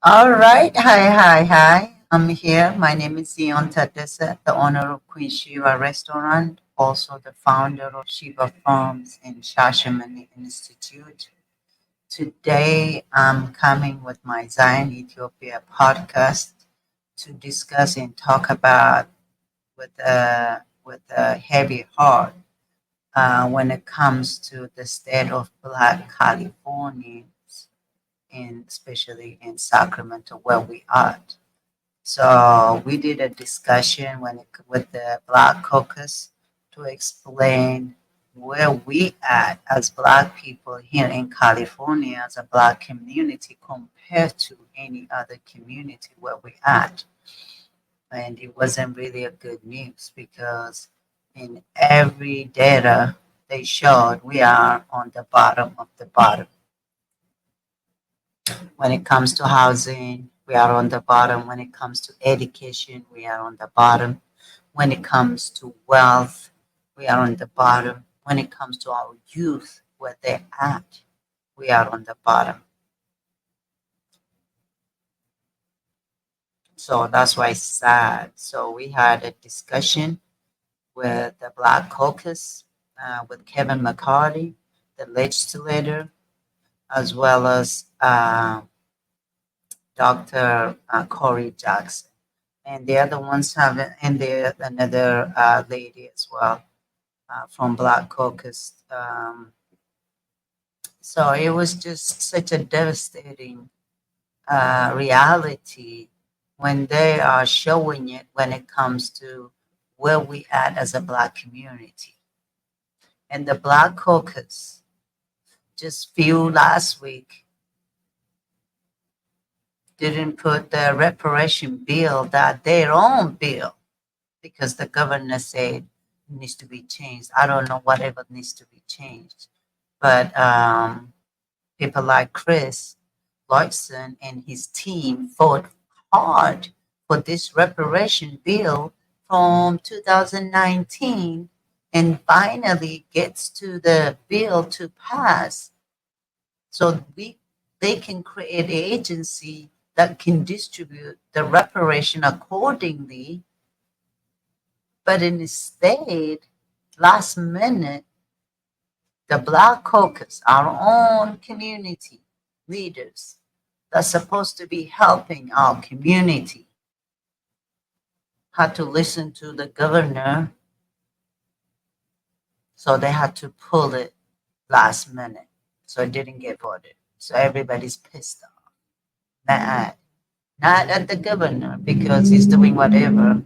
All right. Hi. I'm here. My name is Zion Tadesa, the owner of Queen Shiva Restaurant, also the founder of Shiva Farms and Shashamani Institute. Today, I'm coming with my Zion Ethiopia podcast to discuss and talk about with a heavy heart when it comes to the state of Black Californians, and especially in Sacramento, where we are. So we did a discussion with the Black Caucus to explain where we at as Black people here in California as a Black community compared to any other community where we at. And it wasn't really a good news because in every data they showed we are on the bottom of the bottom. When it comes to housing, we are on the bottom. When it comes to education, we are on the bottom. When it comes to wealth, we are on the bottom. When it comes to our youth, where they're at, we are on the bottom. So that's why it's sad. So we had a discussion with the Black Caucus, with Kevin McCarthy, the legislator, as well as Dr. Corey Jackson. And the other ones have and there another lady as well from Black Caucus. So it was just such a devastating reality when they are showing it when it comes to where we at as a Black community. And the Black Caucus just few last week didn't put the reparation bill, that their own bill, because the governor said it needs to be changed. I don't know whatever needs to be changed, but people like Chris Lloydson and his team fought hard for this reparation bill from 2019 and finally gets to the bill to pass so they can create an agency that can distribute the reparation accordingly. But instead, last minute, the Black Caucus, our own community leaders that's supposed to be helping our community, had to listen to the governor, so they had to pull it last minute. So it didn't get voted. So everybody's pissed off, mad. Not at the governor because he's doing whatever.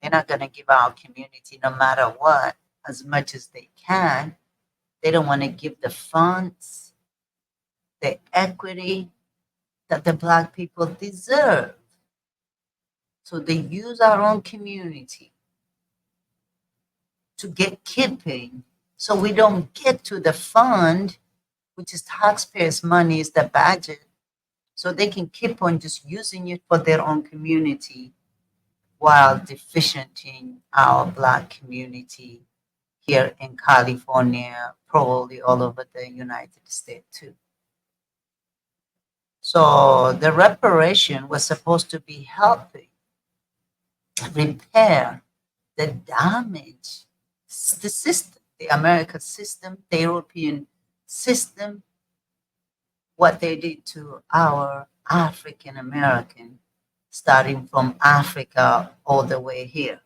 They're not going to give our community, no matter what, as much as they can. They don't want to give the funds, the equity that the Black people deserve. So they use our own community to get keeping. So we don't get to the fund, which is taxpayers' money, is the budget. So they can keep on just using it for their own community while deficienting our Black community here in California, probably all over the United States too. So the reparation was supposed to be helping repair the damage, the system, the American system, the European system, what they did to our African American, starting from Africa all the way here.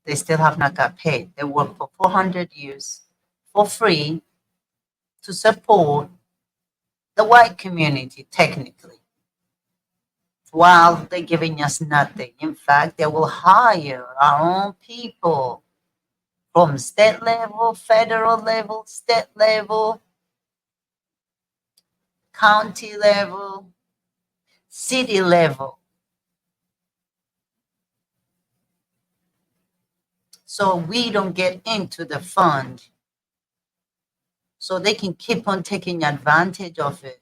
They still have not got paid. They worked for 400 years for free to support the white community, technically, while they're giving us nothing. In fact, they will hire our own people from state level, federal level, state level, county level, city level. So we don't get into the fund. So they can keep on taking advantage of it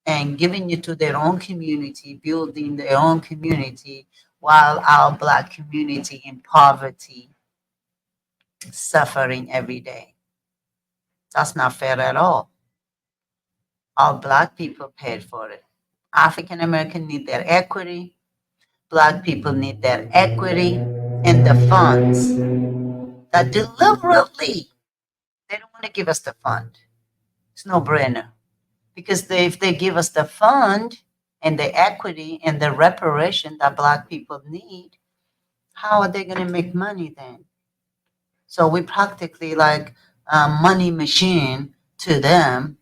and giving it to their own community, building their own community, while our Black community in poverty, suffering every day. That's not fair at all. Our Black people paid for it. African American need their equity. Black people need their equity and the funds that deliberately they don't want to give us the fund. It's no brainer because if they give us the fund and the equity and the reparation that Black people need, how are they going to make money then? So we practically like a money machine to them.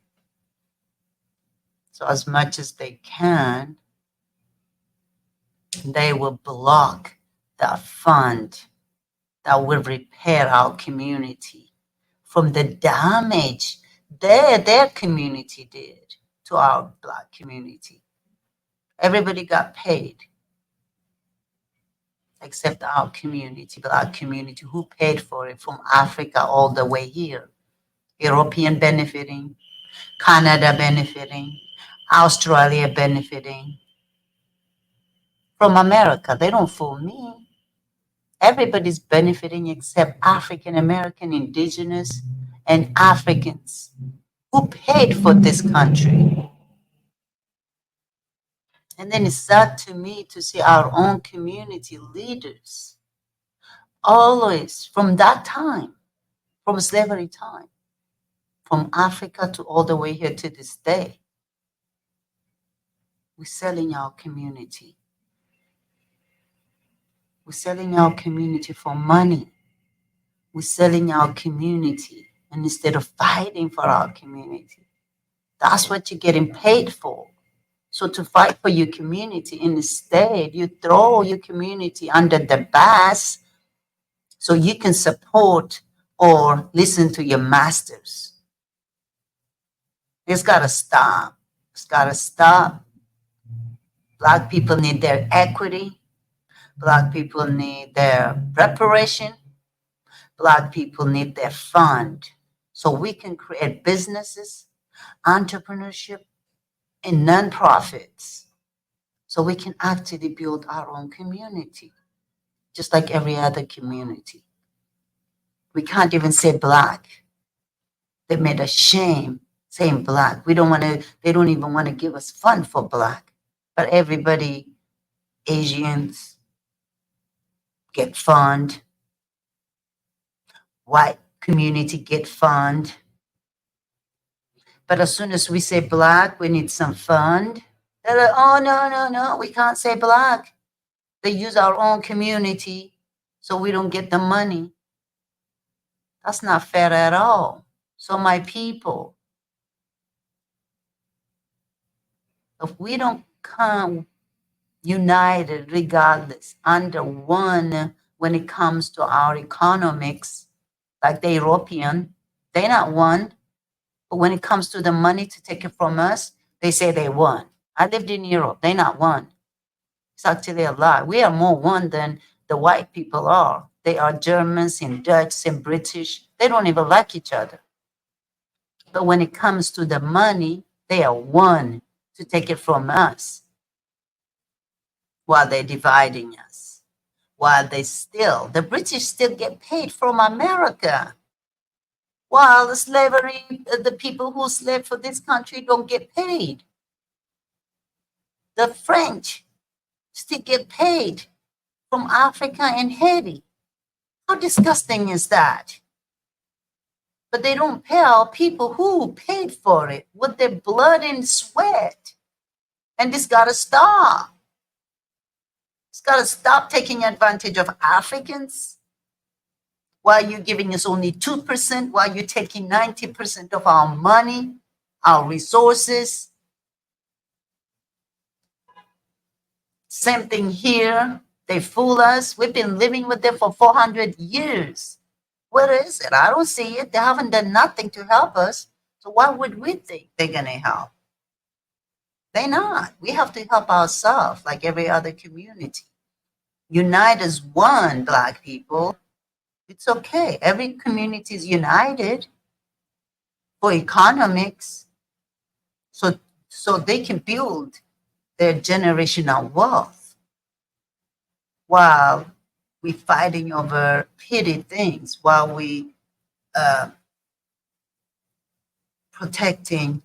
So as much as they can, they will block the fund that will repair our community from the damage their community did to our Black community. Everybody got paid except our community, Black community, who paid for it from Africa all the way here. European benefiting, Canada benefiting, Australia benefiting from America. They don't fool me. Everybody's benefiting except African American, indigenous, and Africans who paid for this country. And then it's sad to me to see our own community leaders always from that time, from slavery time, from Africa to all the way here to this day, we're selling our community. We're selling our community for money. We're selling our community, and instead of fighting for our community, that's what you're getting paid for. So to fight for your community, instead you throw your community under the bus so you can support or listen to your masters. It's got to stop. It's got to stop. Black people need their equity. Black people need their reparation. Black people need their fund so we can create businesses, entrepreneurship, and nonprofits so we can actually build our own community, just like every other community. We can't even say Black. They made us shame saying Black. We don't want to, they don't even want to give us fund for Black. But everybody, Asians get fund, white community get fund. But as soon as we say Black, we need some fund. They're like, oh, no, we can't say Black. They use our own community so we don't get the money. That's not fair at all. So my people, if we don't come united regardless under one when it comes to our economics, like the European, they're not one. But when it comes to the money to take it from us, they say they won. I lived in Europe. They're not one. It's actually a lie. We are more one than the white people are. They are Germans and Dutch and British. They don't even like each other. But when it comes to the money, they are one to take it from us while they're dividing us. While the British still get paid from America. While the slavery, the people who slave for this country don't get paid. The French still get paid from Africa and Haiti. How disgusting is that? But they don't pay our people who paid for it with their blood and sweat. And this got to stop. It's got to stop taking advantage of Africans. While you're giving us only 2%, while you're taking 90% of our money, our resources. Same thing here. They fool us. We've been living with them for 400 years. Where is it? I don't see it. They haven't done nothing to help us. So why would we think they're going to help? They're not. We have to help ourselves like every other community. Unite as one, Black people. It's okay. Every community is united for economics so they can build their generational wealth while we're fighting over petty things, while we protecting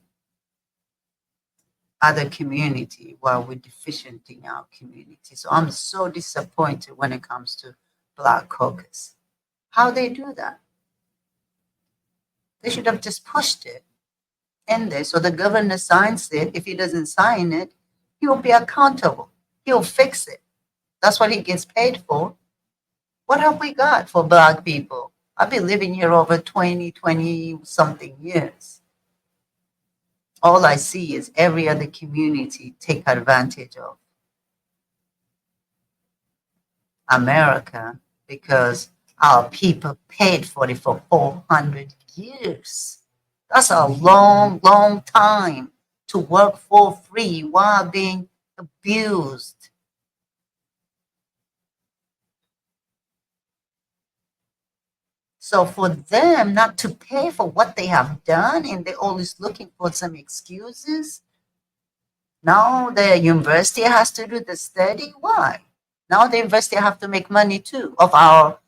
other community while we're deficient in our community. So I'm so disappointed when it comes to Black caucus. How they do that? They should have just pushed it in there. So the governor signs it. If he doesn't sign it, he will be accountable. He'll fix it. That's what he gets paid for. What have we got for Black people? I've been living here over 20 something years. All I see is every other community take advantage of America because our people paid for it for 400 years. That's a long, long time to work for free while being abused. So for them not to pay for what they have done and they're always looking for some excuses, now the university has to do the study. Why? Now the university have to make money too of our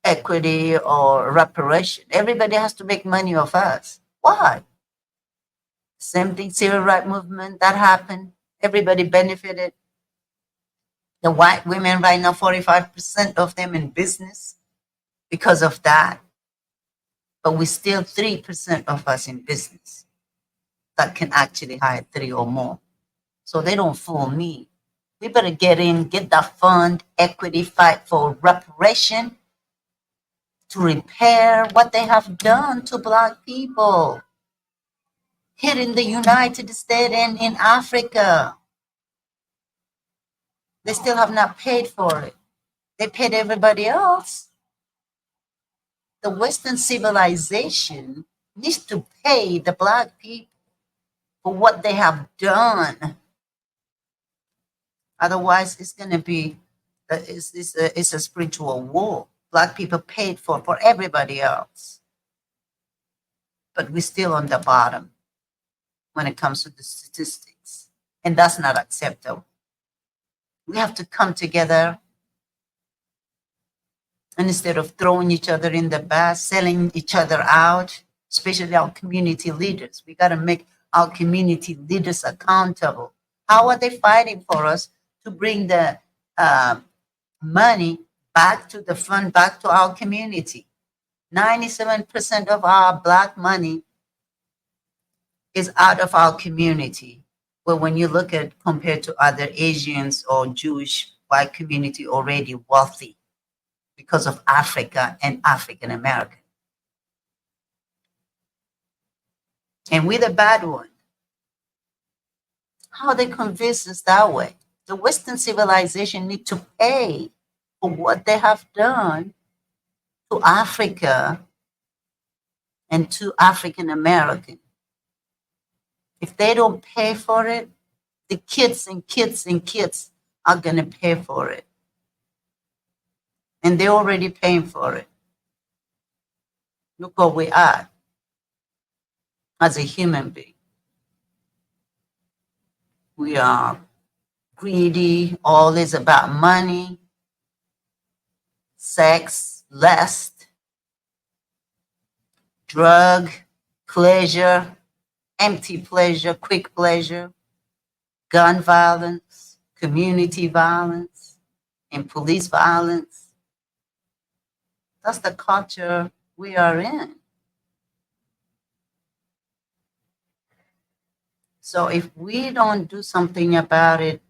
equity or reparation. Everybody has to make money of us. Why? Same thing, civil rights movement that happened. Everybody benefited. The white women right now, 45% of them in business because of that. But we still 3% of us in business that can actually hire 3 or more. So they don't fool me. We better get in, get that fund, equity, fight for reparation to repair what they have done to Black people here in the United States and in Africa. They still have not paid for it. They paid everybody else. The Western civilization needs to pay the Black people for what they have done. Otherwise, it's going to be it's a spiritual war. Black people paid for everybody else. But we're still on the bottom when it comes to the statistics. And that's not acceptable. We have to come together. And instead of throwing each other in the bus, selling each other out, especially our community leaders, we got to make our community leaders accountable. How are they fighting for us to bring the money back to the fund, back to our community? 97% of our Black money is out of our community. But when you look at compared to other Asians or Jewish white community already wealthy because of Africa and African American. And we're the bad one. How they convince us that way? The Western civilization need to pay for what they have done to Africa and to African American. If they don't pay for it, the kids and kids and kids are going to pay for it. And they're already paying for it. Look where we are as a human being. We are greedy, all is about money, sex, lust, drug, pleasure, empty pleasure, quick pleasure, gun violence, community violence, and police violence. That's the culture we are in. So if we don't do something about it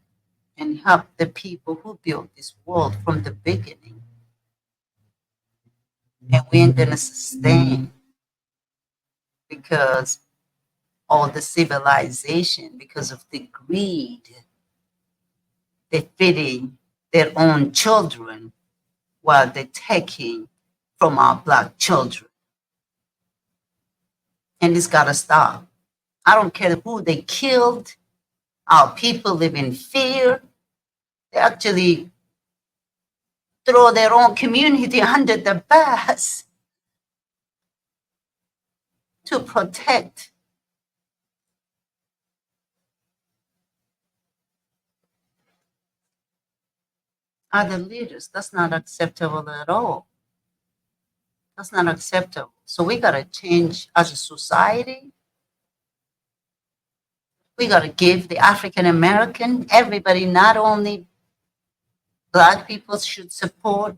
and help the people who built this world from the beginning, and we ain't gonna sustain because all the civilization, because of the greed, they're feeding their own children while they're taking from our Black children. And it's gotta stop. I don't care who they killed. Our people live in fear. They actually throw their own community under the bus to protect other leaders. That's not acceptable at all. That's not acceptable. So we got to change as a society. We got to give the African American, everybody, not only Black people should support,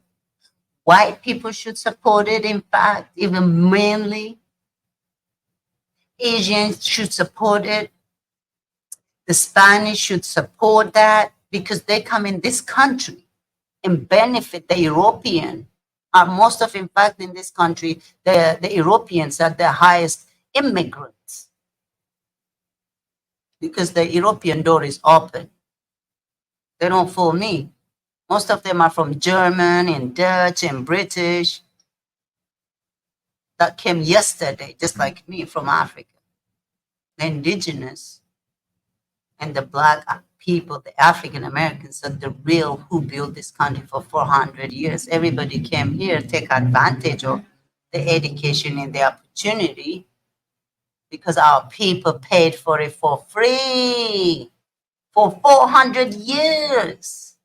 white people should support it. In fact, even mainly Asians should support it. The Spanish should support that because they come in this country and benefit the European. Most of, in fact, in this country, the Europeans are the highest immigrants because the European door is open. They don't fool me. Most of them are from German and Dutch and British that came yesterday, just like me, from Africa. The indigenous and the Black people, the African Americans, are the real who built this country for 400 years. Everybody came here, take advantage of the education and the opportunity because our people paid for it for free for 400 years.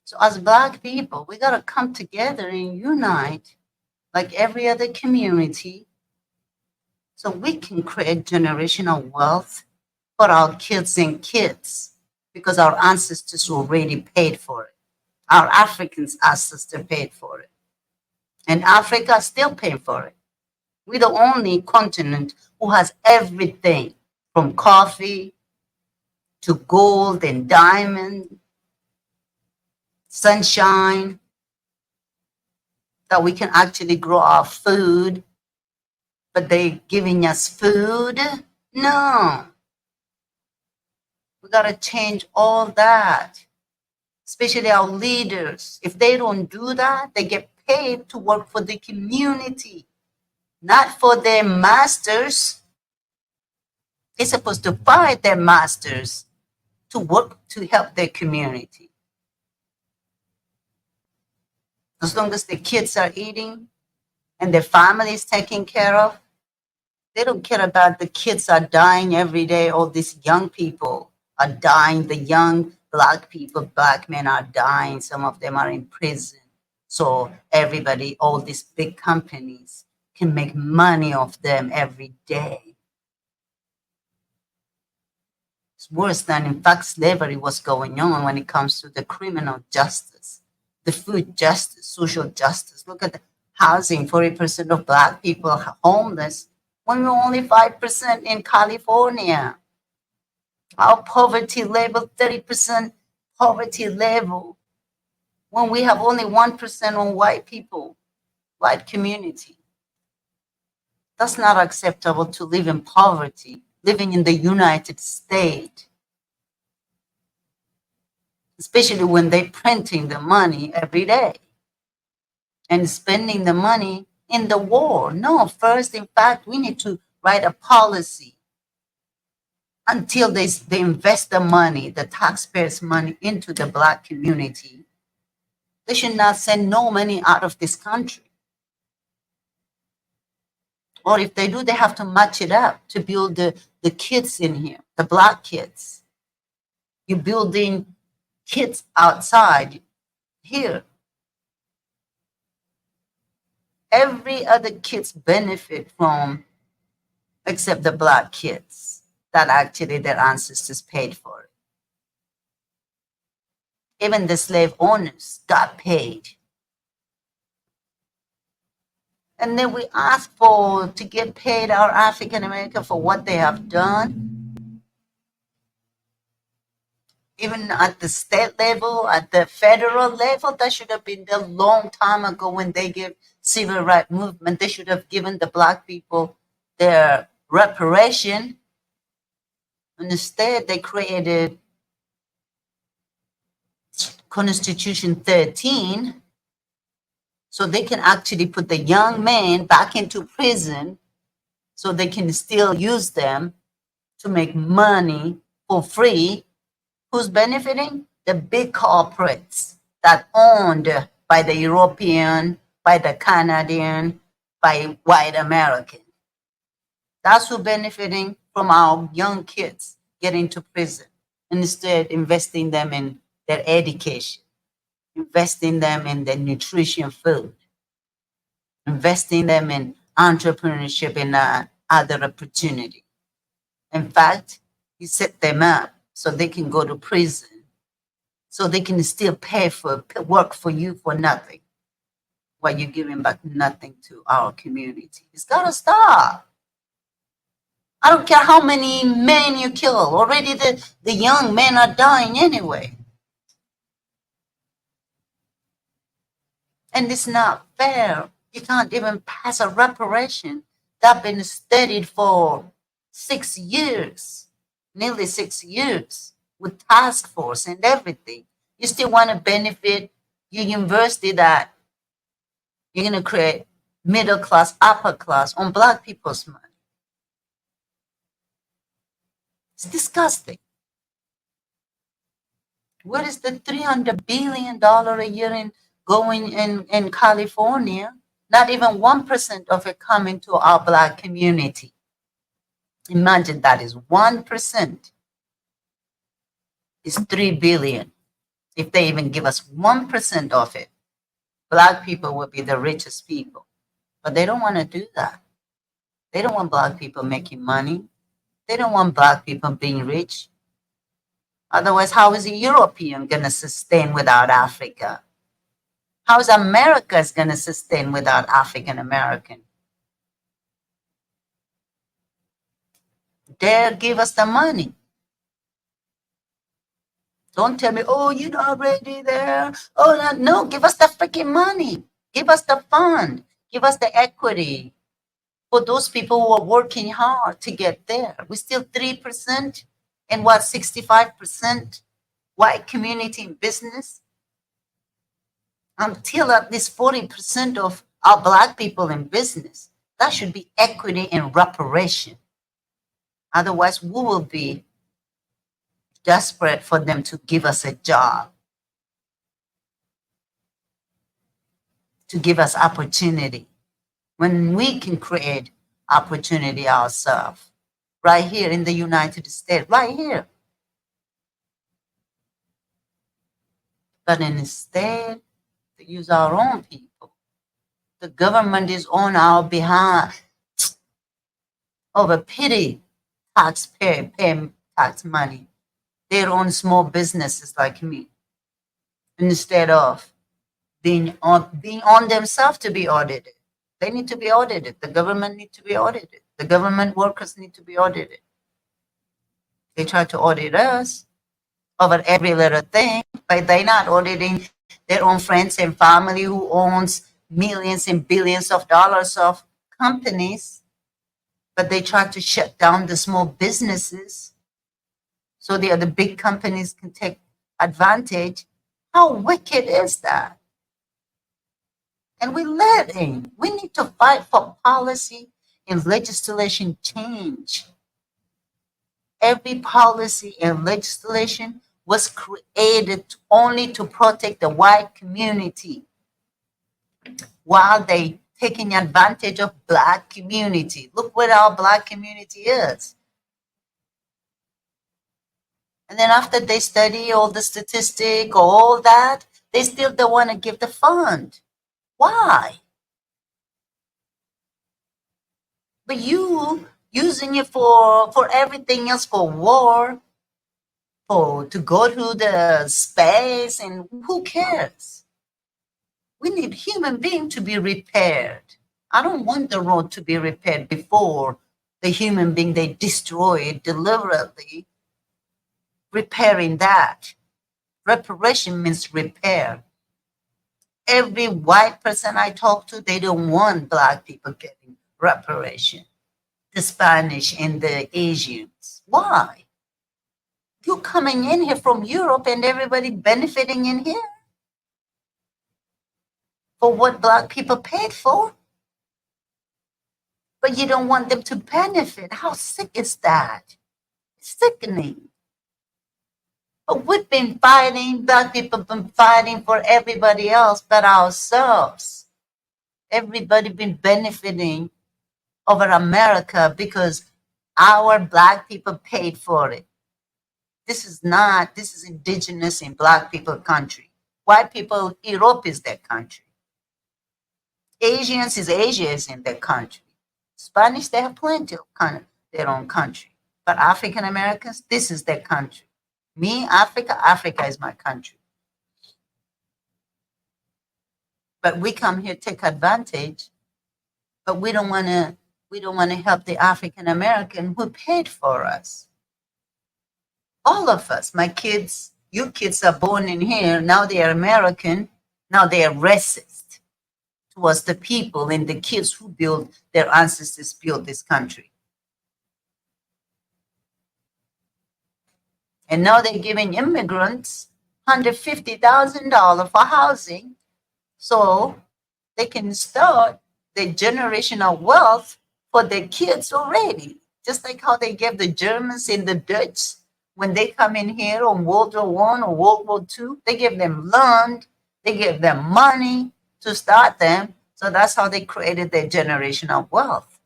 So as Black people, we got to come together and unite like every other community so we can create generational wealth for our kids and kids because our ancestors already paid for it. Our Africans ancestors paid for it. And Africa is still paying for it. We're the only continent who has everything from coffee to gold and diamond, sunshine, that we can actually grow our food, but they giving us food? No. We got to change all that, especially our leaders. If they don't do that, they get paid to work for the community, not for their masters. They're supposed to fight their masters to work to help their community. As long as the kids are eating and their family is taken care of, they don't care about the kids are dying every day. All these young people are dying. The young Black people, Black men are dying. Some of them are in prison. So everybody, all these big companies can make money off them every day. It's worse than, in fact, slavery was going on when it comes to the criminal justice, the food justice, social justice. Look at the housing, 40% of Black people are homeless, when we're only 5% in California. Our poverty level, 30% poverty level, when we have only 1% on white people, white community. That's not acceptable to live in poverty, living in the United States, especially when they're printing the money every day and spending the money in the war. No, first, in fact, we need to write a policy until they invest the money, the taxpayers' money, into the Black community. They should not send no money out of this country. Or if they do, they have to match it up to build the kids in here, the Black kids. You're building kids outside here. Every other kids benefit from, except the Black kids that actually their ancestors paid for it. Even the slave owners got paid. And then we ask to get paid our African American for what they have done. Even at the state level, at the federal level, that should have been done a long time ago when they gave civil rights movement. They should have given the Black people their reparation. Instead, they created Constitution 13 so they can actually put the young men back into prison so they can still use them to make money for free. Who's benefiting? The big corporates that owned by the European, by the Canadian, by white American. That's who benefiting from our young kids getting to prison. Instead, investing them in their education, investing them in their nutrition food. investing them in entrepreneurship and other opportunity. In fact, he set them up so they can go to prison, so they can still work for you for nothing, while you're giving back nothing to our community. It's gotta stop. I don't care how many men you kill. Already the young men are dying anyway. And it's not fair. You can't even pass a reparation that's been studied for 6 years, nearly 6 years, with task force and everything. You still want to benefit your university that you're going to create middle class, upper class on Black people's money. It's disgusting. What is the $300 billion a year going in California? Not even 1% of it coming to our Black community. Imagine that is 1%. It's 3 billion. If they even give us 1% of it, Black people will be the richest people. But they don't want to do that. They don't want Black people making money. They don't want Black people being rich. Otherwise, how is a European going to sustain without Africa? How is America going to sustain without African American? They give us the money. Don't tell me, oh, you're not ready there. Oh, no, give us the freaking money. Give us the fund. Give us the equity for those people who are working hard to get there. We're still 3% and 65% white community in business. Until at least 40% of our Black people in business. That should be equity and reparation. Otherwise, we will be desperate for them to give us a job, to give us opportunity, when we can create opportunity ourselves, right here in the United States, right here. But instead, to use our own people, the government is on our behalf over pity taxpayer paying tax money, their own small businesses like me, instead of being on themselves to be audited. They need to be audited. The government need to be audited. The government workers need to be audited. They try to audit us over every little thing, but they're not auditing their own friends and family who owns millions and billions of dollars of companies. But they try to shut down the small businesses so the other big companies can take advantage. How wicked is that? And we need to fight for policy and legislation change. Every policy and legislation was created only to protect the white community, while they taking advantage of Black community. Look what our Black community is. And then after they study all the statistic, all that, they still don't want to give the fund. Why? But you using it for everything else, for war, to go to the space, and who cares? We need human being to be repaired. I don't want the road to be repaired before the human being they destroyed deliberately. Repairing that. Reparation means repair. Every white person I talk to, they don't want Black people getting reparation. The Spanish and the Asians. Why? You're coming in here from Europe and everybody benefiting in here for what Black people paid for. But you don't want them to benefit. How sick is that? It's sickening. But we've been fighting, Black people have been fighting for everybody else but ourselves. Everybody been benefiting over America because our Black people paid for it. This is indigenous in Black people country. White people, Europe is their country. Asians is Asia is in their country. Spanish, they have plenty of their own country. But African Americans, this is their country. Me, Africa, Africa is my country. But we come here take advantage, but we don't want to help the African American who paid for us. All of us, my kids, you kids are born in here, now they are American, now they are racist towards the people and the kids who built their ancestors built this country. And now they're giving immigrants $150,000 for housing so they can start the generational wealth for their kids already. Just like how they gave the Germans and the Dutch when they come in here on World War One or World War Two, they give them land, they give them money to start them. So that's how they created their generational wealth.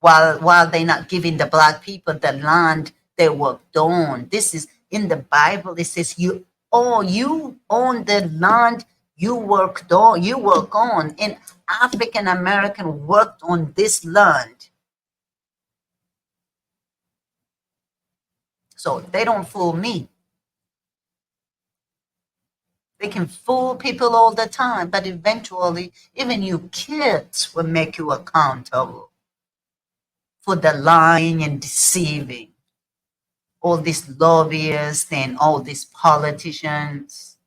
While they're not giving the black people the land they worked on. This is in the Bible. It says you own the land you work on. And African American worked on this land. So they don't fool me. They can fool people all the time, but eventually even you kids will make you accountable for the lying and deceiving. All these lobbyists and all these politicians,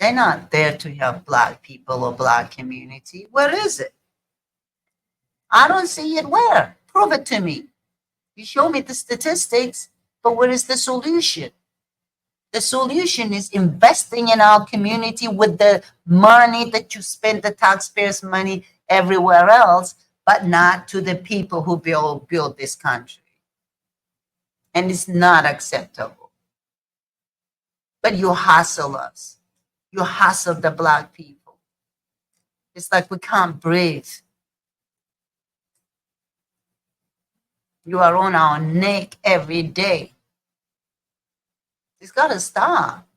they're not there to help black people or black community. Where is it? I don't see it. Where? Prove it to me. You show me the statistics, but where is the solution? The solution is investing in our community with the money that you spend, the taxpayers' money everywhere else, but not to the people who build this country. And it's not acceptable. But you hustle us. You hustle the black people. It's like we can't breathe. You are on our neck every day. It's got to stop.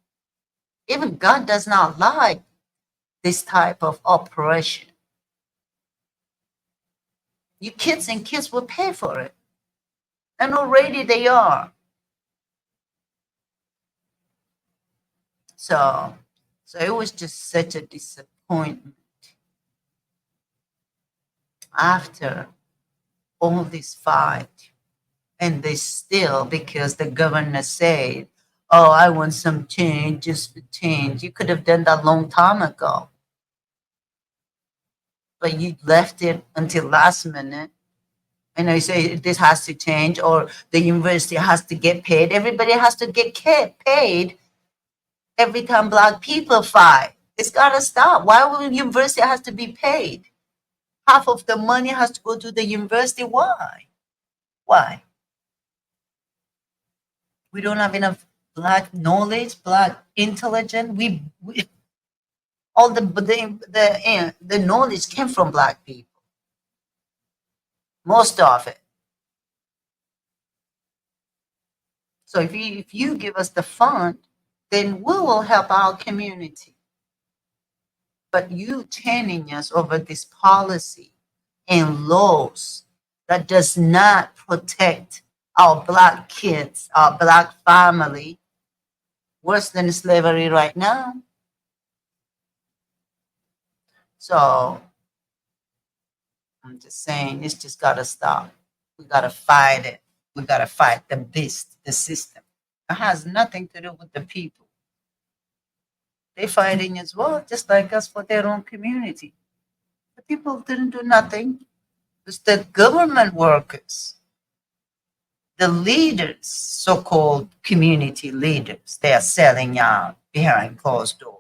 Even God does not like this type of oppression. You kids and kids will pay for it. And already they are. So it was just such a disappointment. After all this fight, and they still, because the governor said, oh, I want some change, just for change. You could have done that a long time ago. But you left it until last minute. And I say this has to change, or the university has to get paid. Everybody has to get paid every time black people fight. It's got to stop. Why would the university has to be paid? Half of the money has to go to the university. Why? Why? We don't have enough black knowledge, black intelligence. We all the knowledge came from black people. Most of it. So if you give us the fund, then we will help our community. But you chaining us over this policy and laws that does not protect our black kids, our black family, worse than slavery right now. So I'm just saying, it's just got to stop. We got to fight it. We got to fight the beast, the system. It has nothing to do with the people. They're fighting as well, just like us, for their own community. The people didn't do nothing. It's the government workers, the leaders, so-called community leaders, they are selling out behind closed doors.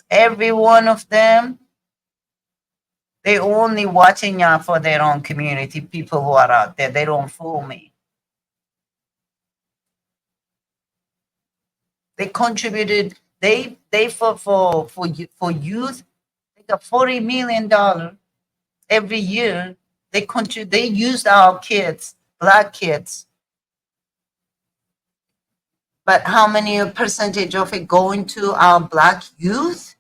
Every one of them, they only watching out for their own community, people who are out there. They don't fool me. They contributed, they for youth, they got $40 million every year. They used our kids, black kids, But how many percentage of it going to our Black youth?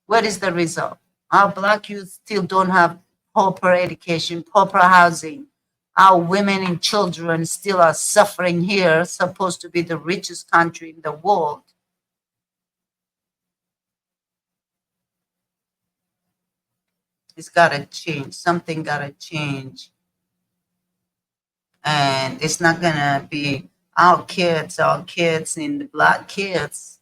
What is the result? Our Black youth still don't have proper education, proper housing. Our women and children still are suffering here, supposed to be the richest country in the world. It's got to change. Something got to change. And it's not going to be our kids and the Black kids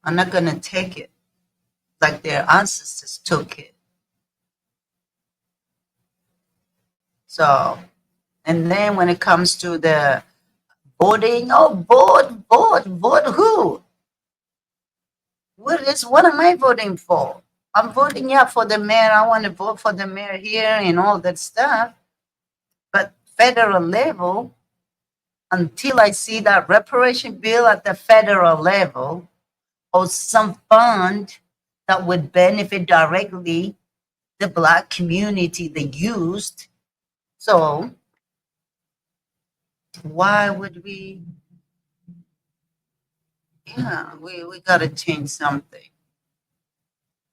are not going to take it like their ancestors took it. So, and then when it comes to the voting, oh, vote who? What am I voting for? I'm voting, yeah, for the mayor. I want to vote for the mayor here and all that stuff. But federal level, until I see that reparation bill at the federal level or some fund that would benefit directly the Black community, the youth. So why would we? Yeah, we got to change something.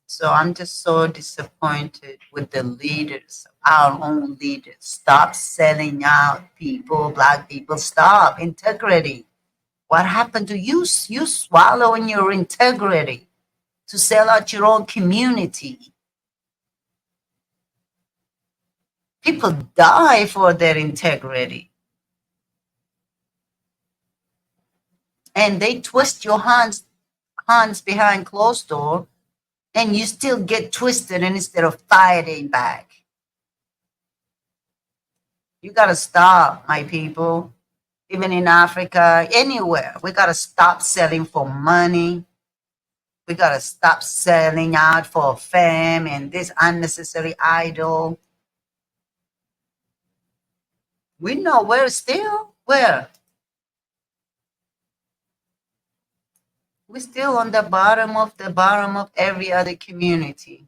So I'm just so disappointed with the leaders, our own leaders. Stop selling out people, Black people. Stop. Integrity. What happened to you? You swallowing your integrity to sell out your own community. People die for their integrity. And they twist your hands behind closed door, and you still get twisted, and instead of fighting back. You got to stop, my people. Even in Africa, anywhere, we got to stop selling for money. We got to stop selling out for fame and this unnecessary idol. We know we're still where? We're still on the bottom of every other community.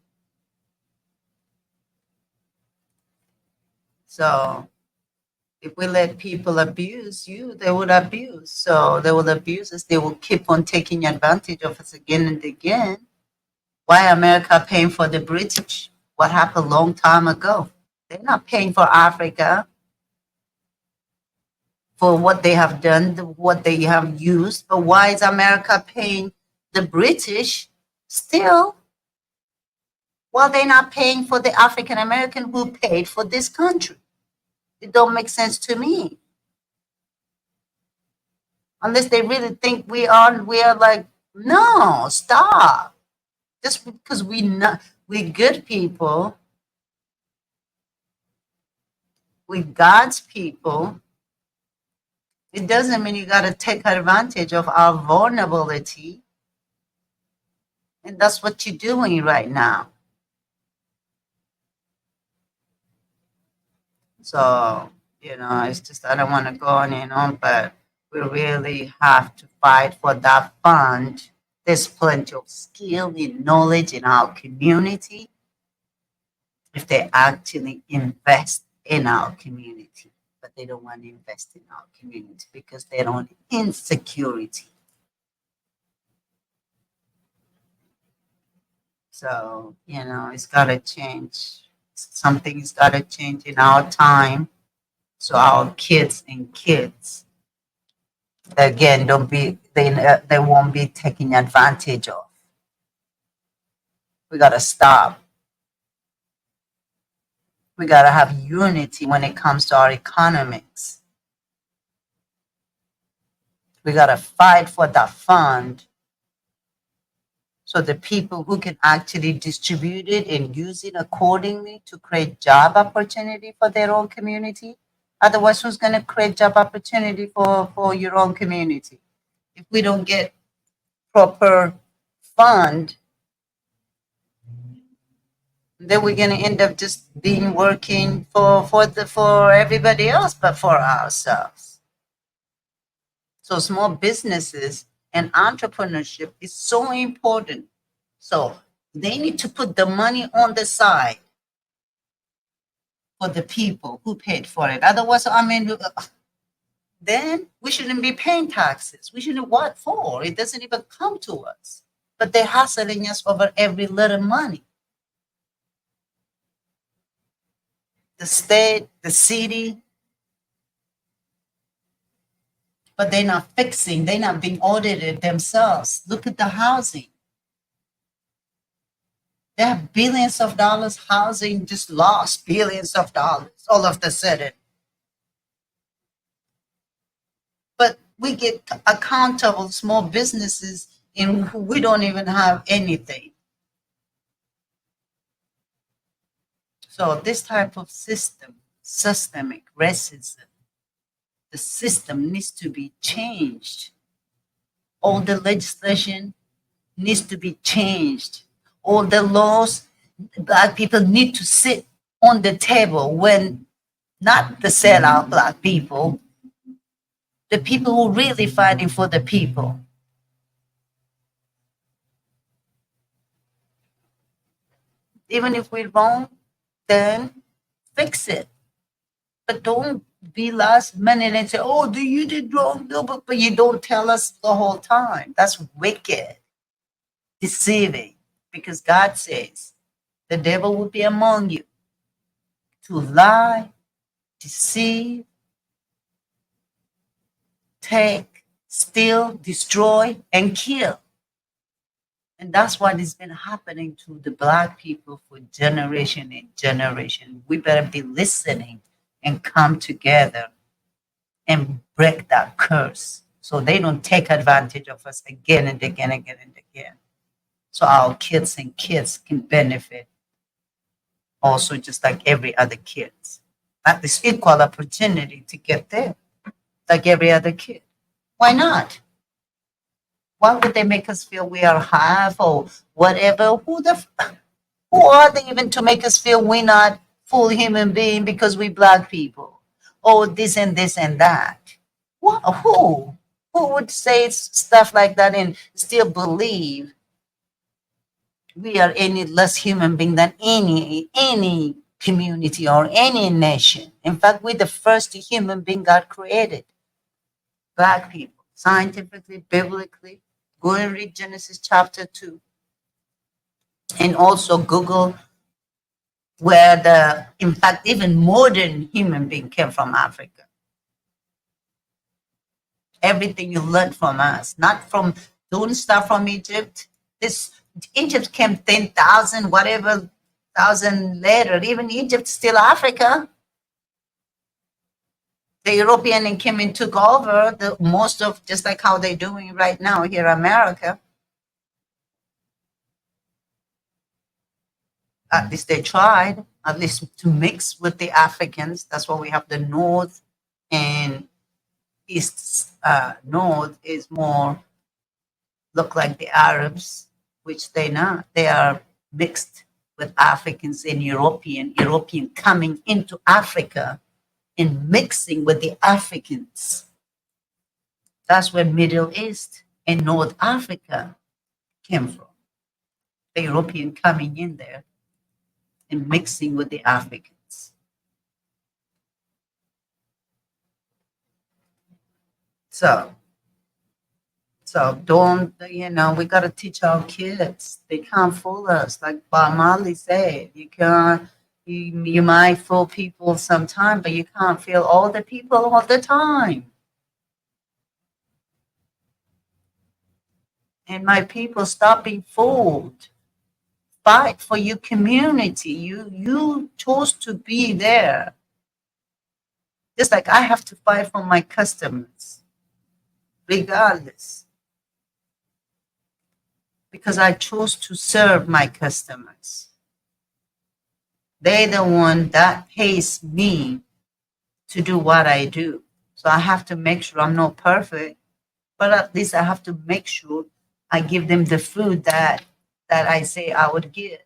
So if we let people abuse you, they would abuse. So they will abuse us. They will keep on taking advantage of us again and again. Why America paying for the British? What happened a long time ago? They're not paying for Africa for what they have done, what they have used. But why is America paying the British still while they're not paying for the African American who paid for this country? It don't make sense to me. Unless they really think we are like, no, stop. Just because we're good people, we're God's people, it doesn't mean you got to take advantage of our vulnerability. And that's what you're doing right now. So, it's just, I don't want to go on and on, but we really have to fight for that fund. There's plenty of skill and knowledge in our community if they actually invest in our community. But they don't want to invest in our community because they're on insecurity. So, it's got to change. Something's got to change in our time. So our kids, again, they won't be taken advantage of. We got to stop. We got to have unity when it comes to our economics. We got to fight for that fund so the people who can actually distribute it and use it accordingly to create job opportunity for their own community. Otherwise, who's going to create job opportunity for your own community? If we don't get proper fund, then we're going to end up just working for everybody else but for ourselves. So small businesses and entrepreneurship is so important. So they need to put the money on the side for the people who paid for it. Otherwise, I mean, then we shouldn't be paying taxes. We shouldn't what for? It doesn't even come to us. But they're hassling us over every little money. The state, the city, but they're not fixing, they're not being audited themselves. Look at the housing. They have billions of dollars. Housing just lost billions of dollars all of a sudden. But we get accountable small businesses and we don't even have anything. So this type of systemic racism, the system needs to be changed. All the legislation needs to be changed. All the laws, Black people need to sit on the table when not the sellout Black people, the people who really fighting for the people. Even if we're wrong, then fix it. But don't be last minute and say, oh, you did wrong, no, but you don't tell us the whole time. That's wicked, deceiving. Because God says the devil will be among you to lie, deceive, take, steal, destroy, and kill. And that's what has been happening to the Black people for generation and generation. We better be listening and come together and break that curse so they don't take advantage of us again and again and again and again. So our kids and kids can benefit also just like every other kids. At this equal opportunity to get there, like every other kid. Why not? Why would they make us feel we are half or whatever? Who are they even to make us feel we're not full human being because we Black people? Oh, this and this and that. What? Who? Who would say stuff like that and still believe we are any less human being than any community or any nation? In fact, we're the first human being God created. Black people, scientifically, biblically. Go and read Genesis chapter 2. And also Google where in fact, even modern human being came from Africa. Everything you learned from us, not from, don't start from Egypt. Egypt came 10,000, whatever, thousand later. Even Egypt still Africa. The European came and took over most of, just like how they're doing right now here in America. At least they tried, at least to mix with the Africans. That's why we have the North and East. North is more look like the Arabs, which they're not. They are mixed with Africans and European coming into Africa and mixing with the Africans. That's where Middle East and North Africa came from. The European coming in there and mixing with the Africans. So don't, we got to teach our kids. They can't fool us. Like Bob Marley said, you can't, you might fool people sometime, but you can't fool all the people all the time. And my people, stop being fooled. Fight for your community. You chose to be there. Just like I have to fight for my customers, regardless. Because I chose to serve my customers. They're the one that pays me to do what I do. So I have to make sure I'm not perfect, but at least I have to make sure I give them the food that I say I would give.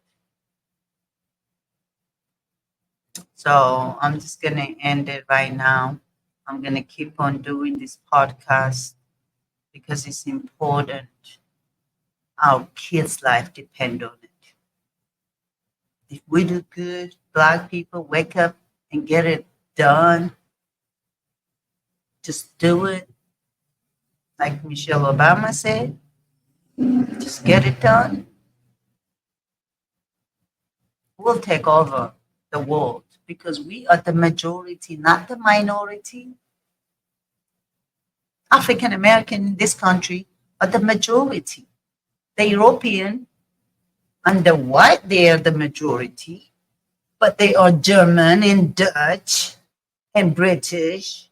So I'm just going to end it right now. I'm going to keep on doing this podcast because it's important. Our kids' life depend on it. If we do good, Black people wake up and get it done. Just do it. Like Michelle Obama said, just get it done. We'll take over the world because we are the majority, not the minority. African American in this country are the majority. The European and the white, they are the majority, but they are German and Dutch and British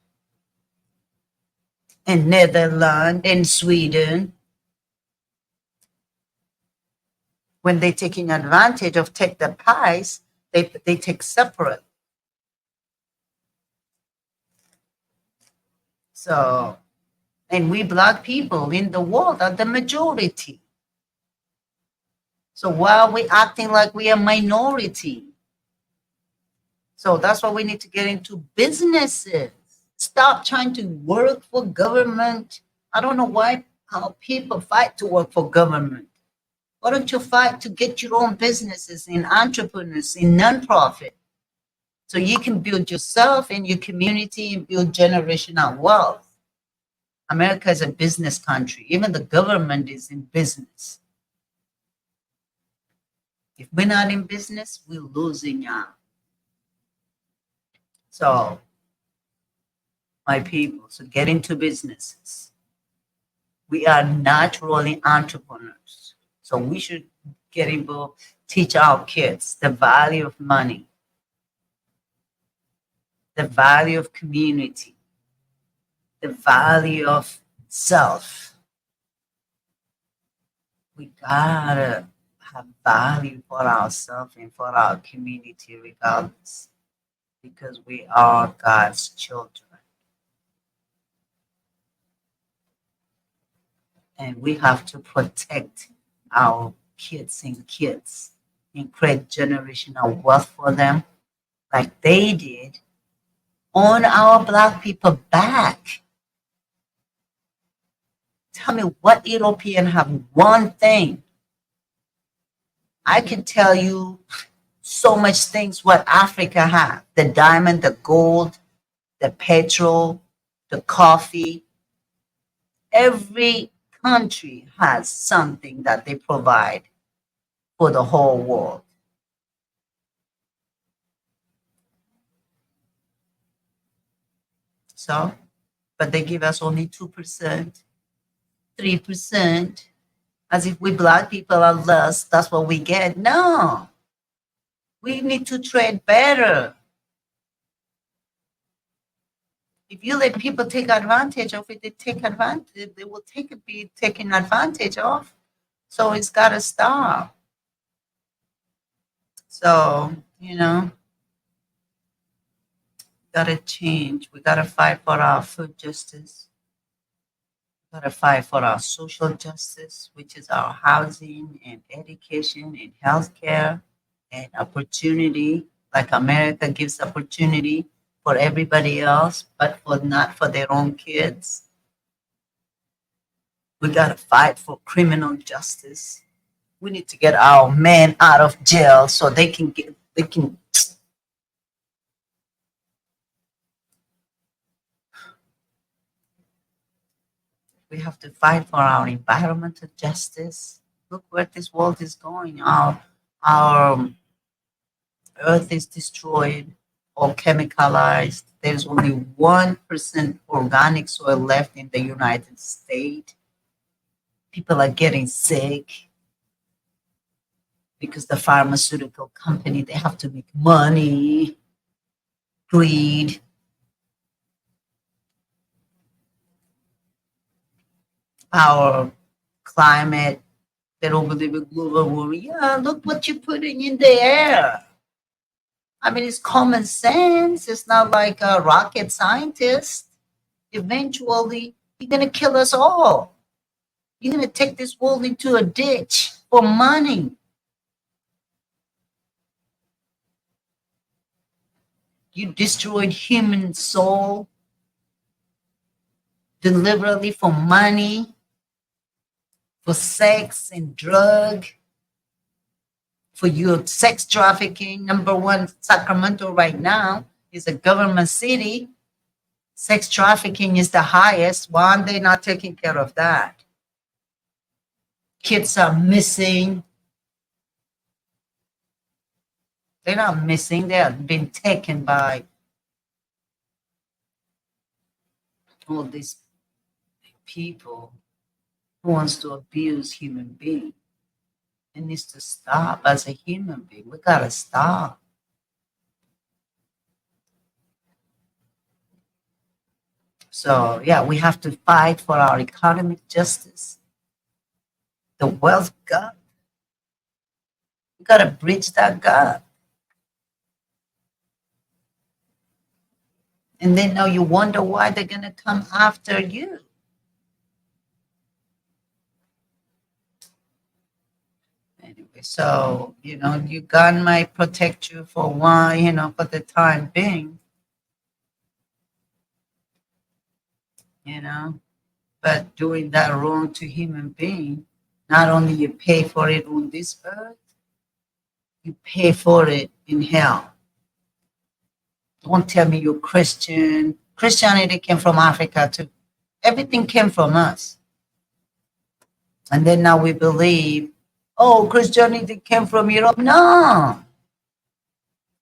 and Netherlands and Sweden. When they're taking advantage of take the pies, they take separate. So, and we black people in the world are the majority. So why are we acting like we are minority? So that's why we need to get into businesses. Stop trying to work for government. I don't know why how people fight to work for government. Why don't you fight to get your own businesses in entrepreneurs, in nonprofit, so you can build yourself and your community and build generational wealth? America is a business country. Even the government is in business. If we're not in business, we're losing out. So, my people, so get into businesses. We are naturally entrepreneurs. So we should get involved, teach our kids the value of money, the value of community, the value of self. We gotta have value for ourselves and for our community regardless, because we are God's children. And we have to protect our kids and create generational wealth for them like they did on our black people back. Tell me what European have one thing. I can tell you so much things what Africa have. The diamond, the gold, the petrol, the coffee. Every country has something that they provide for the whole world. So, but they give us only 2%, 3%, as if we black people are less. That's what we get. No, we need to trade better. If you let people take advantage of it, they will be taken advantage of. So it's got to stop. So, got to change. We got to fight for our food justice. We got to fight for our social justice, which is our housing and education and healthcare and opportunity. Like America gives opportunity for everybody else, but not for their own kids. We got to fight for criminal justice. We need to get our men out of jail so they can. We have to fight for our environmental justice. Look where this world is going. Our earth is destroyed, all chemicalized. There's only 1% organic soil left in the United States. People are getting sick because the pharmaceutical company, they have to make money, greed. Our climate, they don't believe in global warming. Yeah, look what you're putting in the air. I mean, it's common sense. It's not like a rocket scientist. Eventually, you're going to kill us all. You're going to take this world into a ditch for money. You destroyed human soul deliberately for money, for sex and drug, for your sex trafficking. Number one, Sacramento right now, It's a government city. Sex trafficking is the highest. Why aren't they not taking care of that? Kids are missing. They're not missing. They have been taken by all these people who wants to abuse human beings. It needs to stop as a human being. We gotta stop. So yeah, we have to fight for our economic justice, the wealth gap. We gotta bridge that gap. And then now you wonder why they're gonna come after you. Anyway, so your gun might protect you for one, for the time being, but doing that wrong to human being, not only you pay for it on this earth, you pay for it in hell. Don't tell me you're Christian. Christianity came from Africa too. Everything came from us. And then now we believe, oh, Christianity came from Europe. No.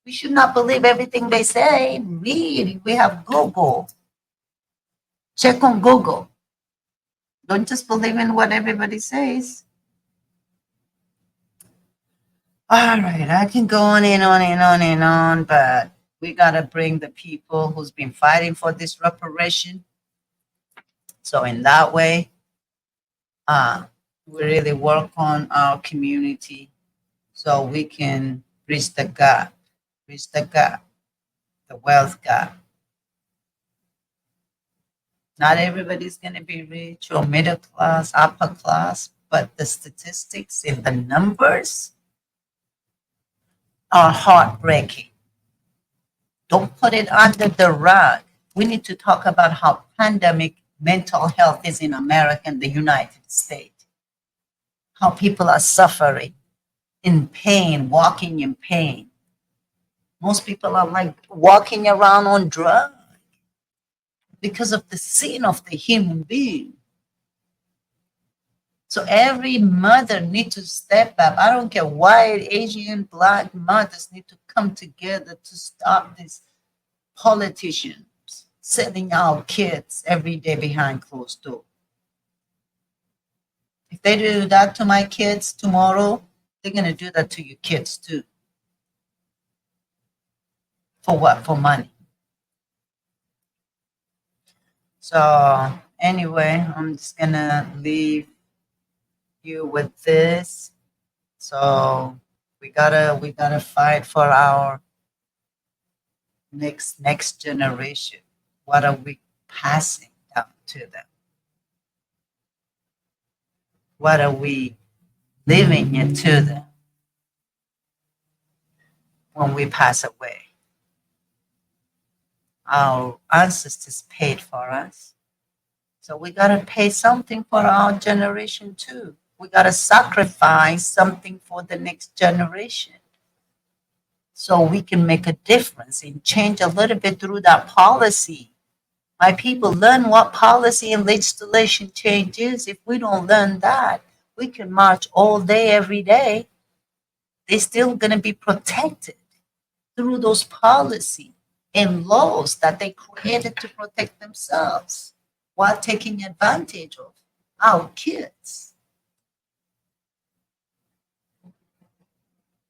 We should not believe everything they say. Read. We have Google. Check on Google. Don't just believe in what everybody says. All right, I can go on and on and on and on, but we got to bring the people who's been fighting for this reparation. So in that way, we really work on our community so we can bridge the gap, the wealth gap. Not everybody's going to be rich or middle class, upper class, but the statistics and the numbers are heartbreaking. Don't put it under the rug. We need to talk about how pandemic mental health is in America and the United States. How people are suffering, in pain, walking in pain. Most people are like walking around on drugs because of the sin of the human being. So every mother needs to step up. I don't care, white, Asian, black mothers need to come together to stop these politicians selling our kids every day behind closed doors. If they do that to my kids tomorrow, they're going to do that to your kids too. For what? For money. So anyway, I'm just going to leave you with this. So we gotta fight for our next generation. What are we passing down to them? What are we leaving it to them when we pass away? Our ancestors paid for us, so we gotta pay something for our generation too. We got to sacrifice something for the next generation so we can make a difference and change a little bit through that policy. My people, learn what policy and legislation change is. If we don't learn that, we can march all day, every day. They're still going to be protected through those policies and laws that they created to protect themselves while taking advantage of our kids.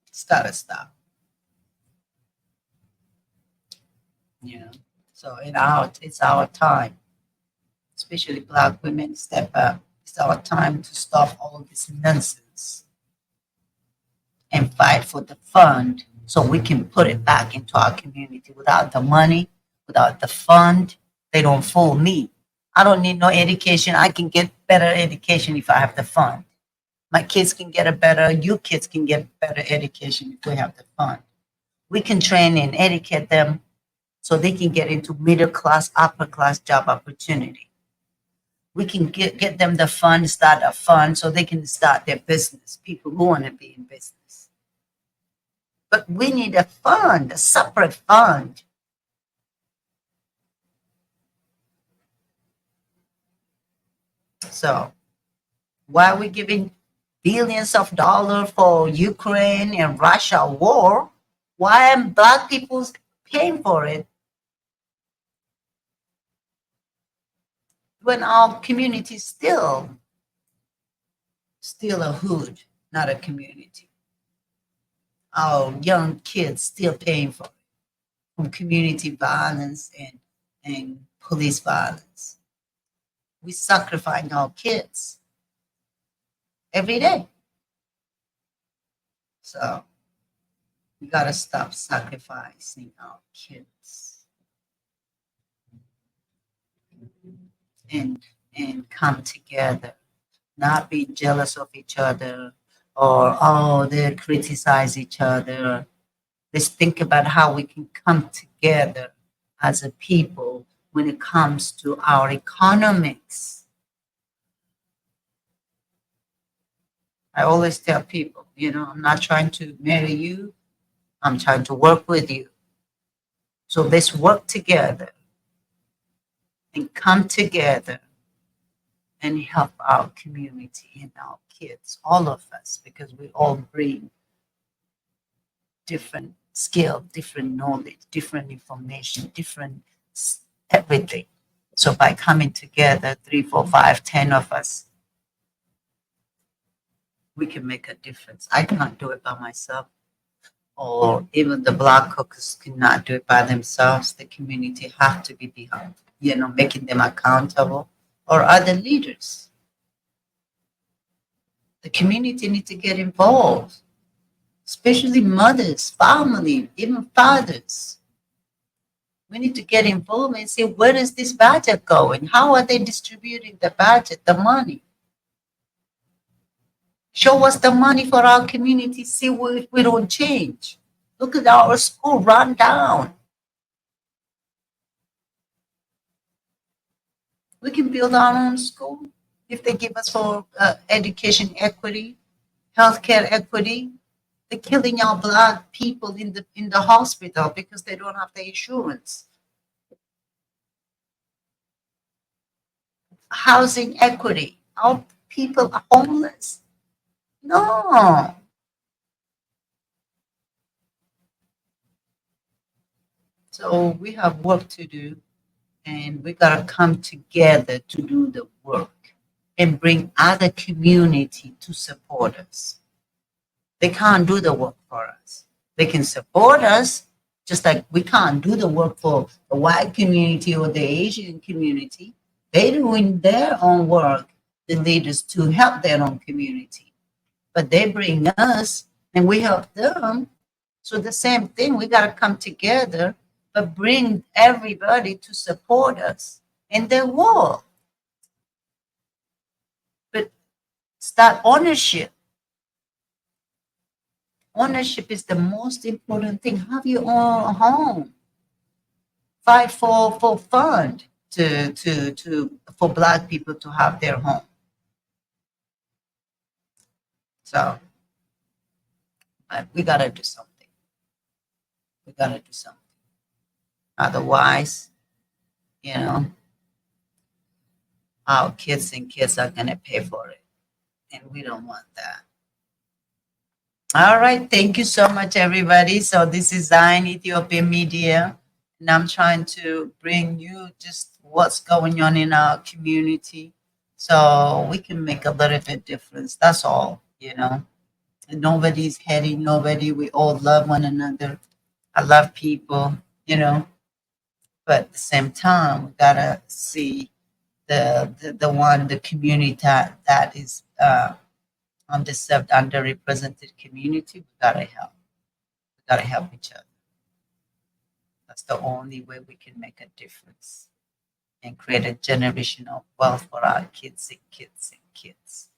It's gotta stop. So it's our time, especially Black women, step up. It's our time to stop all this nonsense and fight for the fund so we can put it back into our community. Without the money, without the fund, they don't fool me. I don't need no education. I can get better education if I have the fund. My kids can get you kids can get better education if we have the fund. We can train and educate them so they can get into middle class, upper class job opportunity. We can get them the fund, start a fund so they can start their business, people who want to be in business. But we need a fund, a separate fund So why are we giving billions of dollars for Ukraine and Russia war? Why are Black people paying for it when our community is still a hood, not a community? Our young kids still paying for it from community violence and police violence. We sacrifice our kids every day. So we gotta stop sacrificing our kids and come together, not be jealous of each other or oh they criticize each other. Let's think about how we can come together as a people when it comes to our economics. I always tell people, I'm not trying to marry you, I'm trying to work with you. So let's work together and come together and help our community and our kids, all of us, because we all bring different skill, different knowledge, different information, different everything. So by coming together, 3, 4, 5, 10 of us, we can make a difference. I cannot do it by myself, or even the Black caucus cannot do it by themselves. The community have to be behind, making them accountable, or other leaders. The community need to get involved, especially mothers, family, even fathers. We need to get involved and see where is this budget going? How are they distributing the budget, the money? Show us the money for our community, see if we don't change. Look at our school run down. We can build our own school if they give us for education equity, healthcare equity. They're killing our Black people in the hospital because they don't have the insurance. Housing equity. Our people are homeless. No. So we have work to do, and we gotta come together to do the work and bring other community to support us. They can't do the work for us. They can support us, just like we can't do the work for the white community or the Asian community. They're doing their own work, the leaders, to help their own community. But they bring us and we help them. So the same thing, we got to come together, but bring everybody to support us in their work. But start ownership. Ownership is the most important thing. Have your own home. Fight for fund for Black people to have their home. So, but we gotta do something. We gotta do something. Otherwise, our kids and kids are gonna pay for it, and we don't want that. All right, thank you so much, everybody. So this is Zion Ethiopia Media, and I'm trying to bring you just what's going on in our community, so we can make a little bit difference. That's all, And nobody's hating nobody. We all love one another. I love people, But at the same time, we gotta see the community that is underserved, underrepresented community. We gotta help. We gotta help each other. That's the only way we can make a difference and create a generation of wealth for our kids and kids and kids.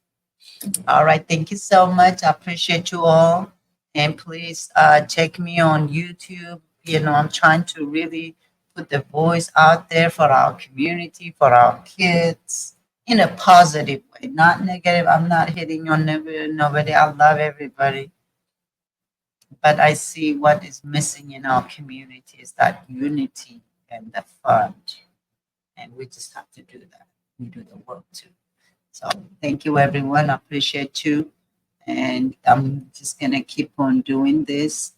All right, thank you so much. I appreciate you all, and please check me on YouTube. I'm trying to really put the voice out there for our community, for our kids, in a positive way, not negative. I'm not hitting on nobody. I love everybody. But I see what is missing in our community is that unity and the fund. And we just have to do that. We do the work too. So thank you, everyone. I appreciate you. And I'm just going to keep on doing this,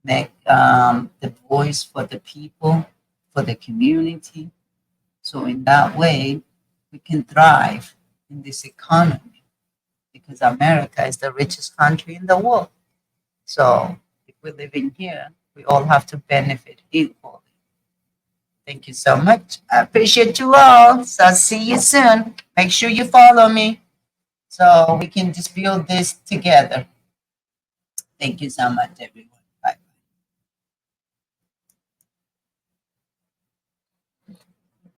make the voice for the people, for the community. So in that way, we can thrive in this economy because America is the richest country in the world. So if we live in here, we all have to benefit equally. Thank you so much. I appreciate you all. So I'll see you soon. Make sure you follow me so we can just build this together. Thank you so much, everyone.